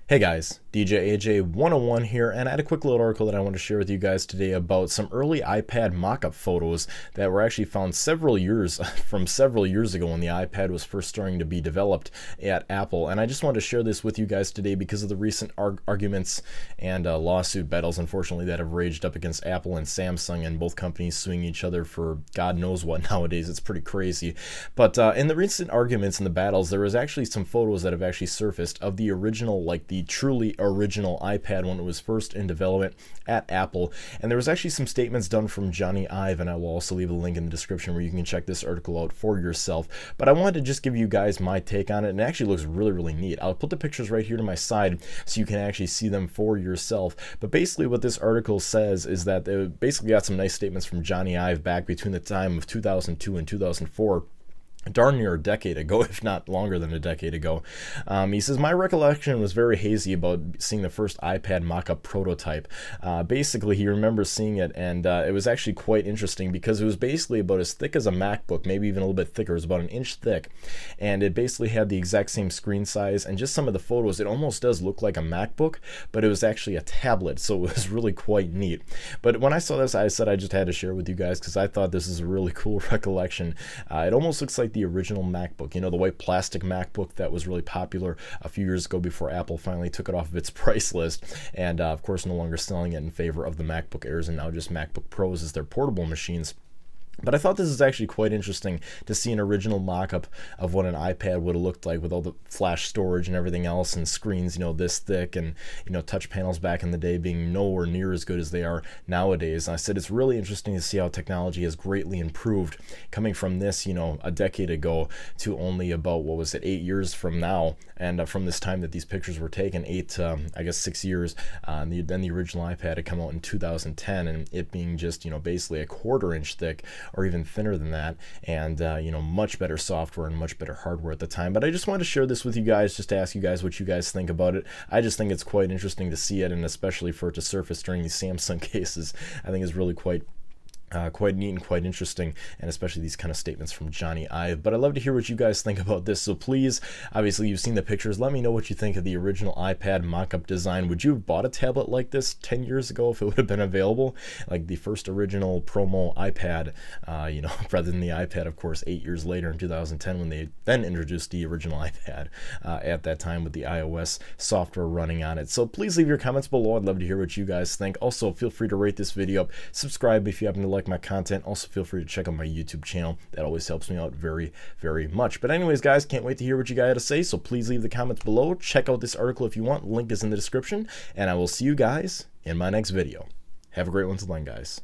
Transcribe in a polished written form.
Hey guys, DJ AJ 101 here, and I had a quick little article that I want to share with you guys today about some early iPad mock-up photos that were actually found several years ago when the iPad was first starting to be developed at Apple. And I just wanted to share this with you guys today because of the recent arguments and lawsuit battles, unfortunately, that have raged up against Apple and Samsung, and both companies suing each other for God knows what nowadays. It's pretty crazy. But in the recent arguments and the battles, there was actually some photos that have actually surfaced of the original, like the truly original iPad when it was first in development at Apple. And there was actually some statements done from Johnny Ive, and I will also leave a link in the description where you can check this article out for yourself. But I wanted to just give you guys my take on it, and it actually looks really, really neat. I'll put the pictures right here to my side so you can actually see them for yourself. But basically what this article says is that they basically got some nice statements from Johnny Ive back between the time of 2002 and 2004. Darn near a decade ago, if not longer than a decade ago. He says, my recollection was very hazy about seeing the first iPad mock-up prototype. Basically, he remembers seeing it, and it was actually quite interesting because it was basically about as thick as a MacBook, maybe even a little bit thicker. It was about an inch thick, and it basically had the exact same screen size, and just some of the photos, it almost does look like a MacBook, but it was actually a tablet, so it was really quite neat. But when I saw this, I said I just had to share with you guys because I thought this is a really cool recollection. It almost looks like the original MacBook, you know, the white plastic MacBook that was really popular a few years ago before Apple finally took it off of its price list, and of course no longer selling it in favor of the MacBook Airs and now just MacBook Pros as their portable machines. But I thought this is actually quite interesting to see an original mock-up of what an iPad would have looked like with all the flash storage and everything else, and screens, you know, this thick, and, you know, touch panels back in the day being nowhere near as good as they are nowadays. And I said it's really interesting to see how technology has greatly improved, coming from this, you know, a decade ago to only about, what was it, 8 years from now, and from this time that these pictures were taken, I guess 6 years, then the original iPad had come out in 2010, and it being just, you know, basically a quarter-inch thick, or even thinner than that, and you know, much better software and much better hardware at the time. But I just wanted to share this with you guys, just to ask you guys what you guys think about it. I just think it's quite interesting to see it, and especially for it to surface during these Samsung cases, I think is really quite neat and quite interesting, and especially these kind of statements from Johnny Ive. But I'd love to hear what you guys think about this, so please, obviously you've seen the pictures, let me know what you think of the original iPad mock-up design. Would you have bought a tablet like this 10 years ago if it would have been available? Like the first original promo iPad, you know, rather than the iPad, of course, 8 years later in 2010 when they then introduced the original iPad at that time with the iOS software running on it. So please leave your comments below. I'd love to hear what you guys think. Also, feel free to rate this video up, subscribe if you happen to like my content. Also, feel free to check out my YouTube channel. That always helps me out very, very much. But anyways, guys, can't wait to hear what you guys have to say, so please leave the comments below. Check out this article if you want. Link is in the description, and I will see you guys in my next video. Have a great one till then, guys.